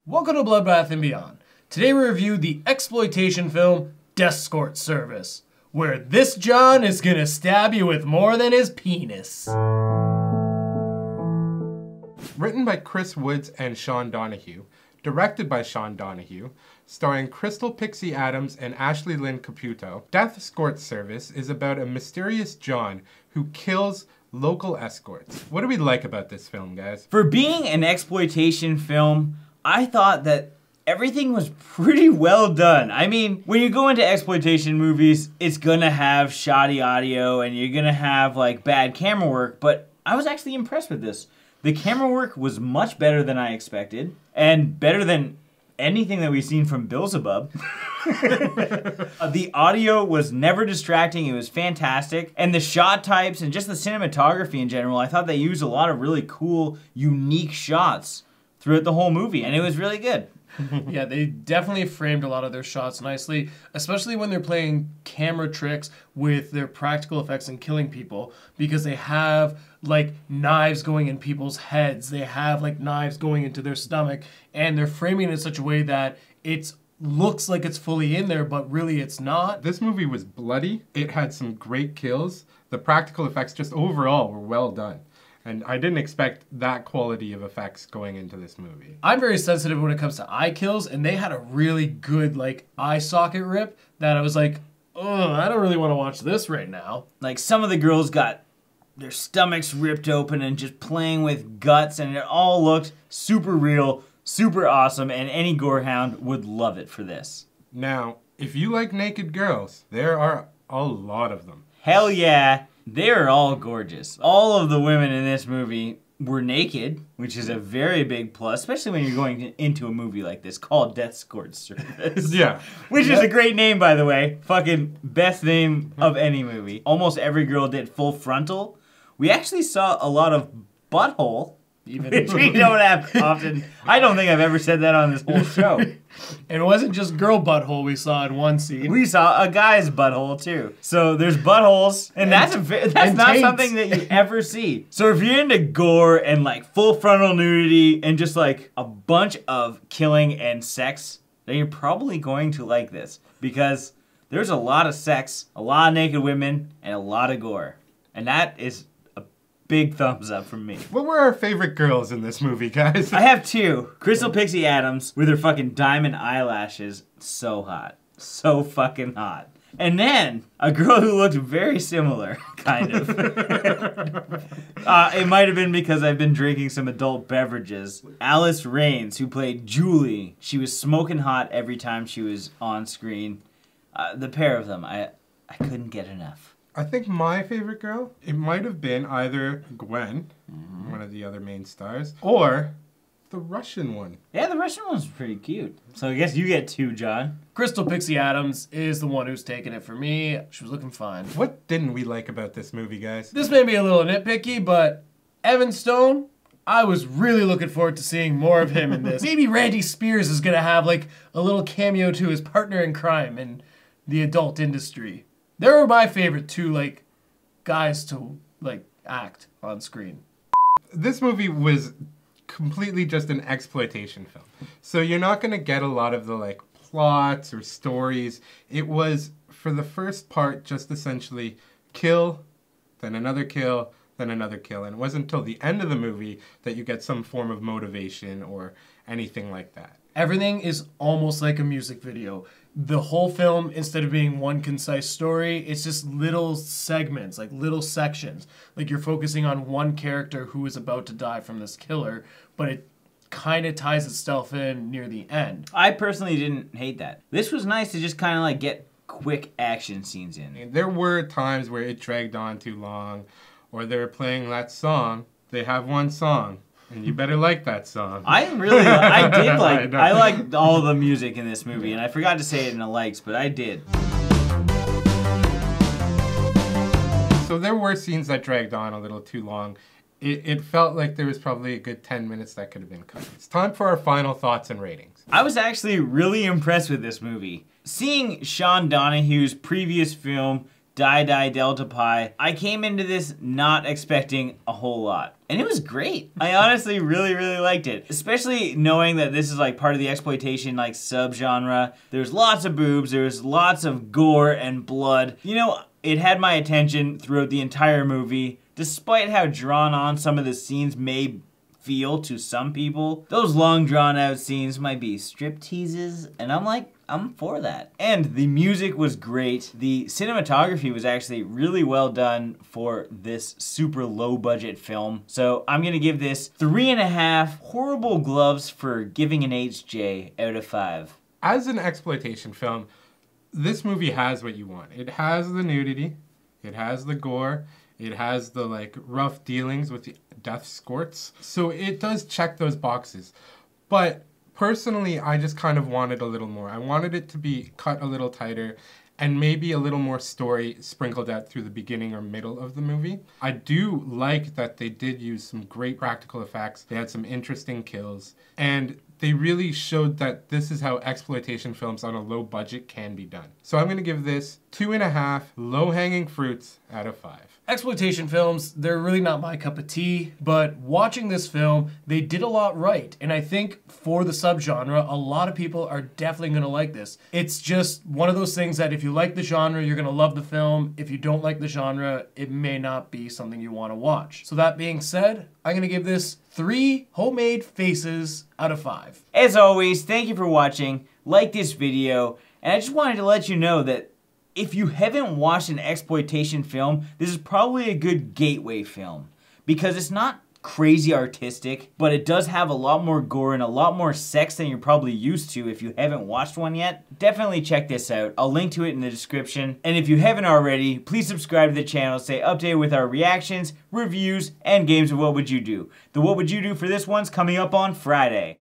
Welcome to Bloodbath and Beyond. Today we review the exploitation film Death-scort Service, where this John is gonna stab you with more than his penis. Written by Chris Woods and Sean Donohue, directed by Sean Donohue, starring Krystal Pixie Adams and Ashley Lynn Caputo, Death-scort Service is about a mysterious John who kills local escorts. What do we like about this film, guys? For being an exploitation film, I thought that everything was pretty well done. I mean, when you go into exploitation movies, it's gonna have shoddy audio and you're gonna have like bad camera work, but I was actually impressed with this. The camera work was much better than I expected, and better than anything that we've seen from Beelzebub. The audio was never distracting, it was fantastic. And the shot types and just the cinematography in general, I thought they used a lot of really cool, unique shots throughout the whole movie, and it was really good. Yeah, they definitely framed a lot of their shots nicely, especially when they're playing camera tricks with their practical effects and killing people, because they have like knives going in people's heads, they have like knives going into their stomach, and they're framing it in such a way that it looks like it's fully in there, but really it's not. This movie was bloody, it had some great kills, the practical effects just overall were well done. And I didn't expect that quality of effects going into this movie. I'm very sensitive when it comes to eye kills, and they had a really good like eye socket rip that I was like, oh, I don't really want to watch this right now. Like, some of the girls got their stomachs ripped open and just playing with guts, and it all looked super real, super awesome, and any gorehound would love it for this. Now, if you like naked girls, there are a lot of them. Hell yeah, they're all gorgeous. All of the women in this movie were naked, which is a very big plus, especially when you're going into a movie like this called Death-scort Service. Yeah. Which is a great name, by the way. Fucking best name of any movie. Almost every girl did full frontal. We actually saw a lot of butthole, which we don't have often. I don't think I've ever said that on this whole show. And it wasn't just girl butthole we saw in one scene. We saw a guy's butthole too. So there's buttholes, and that's not taints. something that you ever see. So if you're into gore and like full frontal nudity and just like a bunch of killing and sex, then you're probably going to like this, because there's a lot of sex, a lot of naked women, and a lot of gore. And that is a big thumbs up from me. What were our favorite girls in this movie, guys? I have two. Krystal Pixie Adams with her fucking diamond eyelashes. So hot. So fucking hot. And then a girl who looked very similar, kind of. It might have been because I've been drinking some adult beverages. Alice Rains, who played Julie. She was smoking hot every time she was on screen. The pair of them, I couldn't get enough. I think my favorite girl, it might have been either Gwen, one of the other main stars, or the Russian one. Yeah, the Russian one's pretty cute. So I guess you get two, John. Krystal Pixie Adams is the one who's taking it for me. She was looking fine. What didn't we like about this movie, guys? This may be a little nitpicky, but Evan Stone, I was really looking forward to seeing more of him in this. Maybe Randy Spears is gonna have like a little cameo to his partner in crime in the adult industry. They were my favorite two, like, guys to, like, act on screen. This movie was completely just an exploitation film. So you're not going to get a lot of the, like, plots or stories. It was, for the first part, just essentially kill, then another kill, then another kill. And it wasn't until the end of the movie that you get some form of motivation or anything like that. Everything is almost like a music video. The whole film, instead of being one concise story, it's just little segments, like little sections. Like you're focusing on one character who is about to die from this killer, but it kind of ties itself in near the end. I personally didn't hate that. This was nice to just kind of like get quick action scenes in. And there were times where it dragged on too long, or they were playing that song. They have one song. And you better like that song. I liked all the music in this movie, and I forgot to say it in the likes, but I did. So there were scenes that dragged on a little too long. It felt like there was probably a good 10 minutes that could have been cut. It's time for our final thoughts and ratings. I was actually really impressed with this movie. Seeing Sean Donohue's previous film Die Delta Pi. I came into this not expecting a whole lot. And it was great. I honestly really liked it. Especially knowing that this is like part of the exploitation like subgenre. There's lots of boobs, there's lots of gore and blood. You know, it had my attention throughout the entire movie. Despite how drawn on some of the scenes may feel to some people, those long drawn out scenes might be strip teases, and I'm for that. And the music was great. The cinematography was actually really well done for this super low budget film. So I'm gonna give this 3.5 horrible gloves for giving an HJ out of 5. As an exploitation film, this movie has what you want. It has the nudity, it has the gore, it has the like rough dealings with the Death-scorts. So it does check those boxes. But personally, I just kind of wanted a little more. I wanted it to be cut a little tighter and maybe a little more story sprinkled out through the beginning or middle of the movie. I do like that they did use some great practical effects. They had some interesting kills. And they really showed that this is how exploitation films on a low budget can be done. So I'm gonna give this 2.5 low-hanging fruits out of 5. Exploitation films, they're really not my cup of tea, but watching this film, they did a lot right. And I think for the subgenre, a lot of people are definitely gonna like this. It's just one of those things that if you like the genre, you're gonna love the film. If you don't like the genre, it may not be something you wanna watch. So that being said, I'm gonna give this 3 homemade faces out of 5. As always, thank you for watching. Like this video, and I just wanted to let you know that if you haven't watched an exploitation film, this is probably a good gateway film. Because it's not crazy artistic, but it does have a lot more gore and a lot more sex than you're probably used to if you haven't watched one yet. Definitely check this out. I'll link to it in the description. And if you haven't already, please subscribe to the channel, stay updated with our reactions, reviews, and games of What Would You Do. The What Would You Do for this one's coming up on Friday.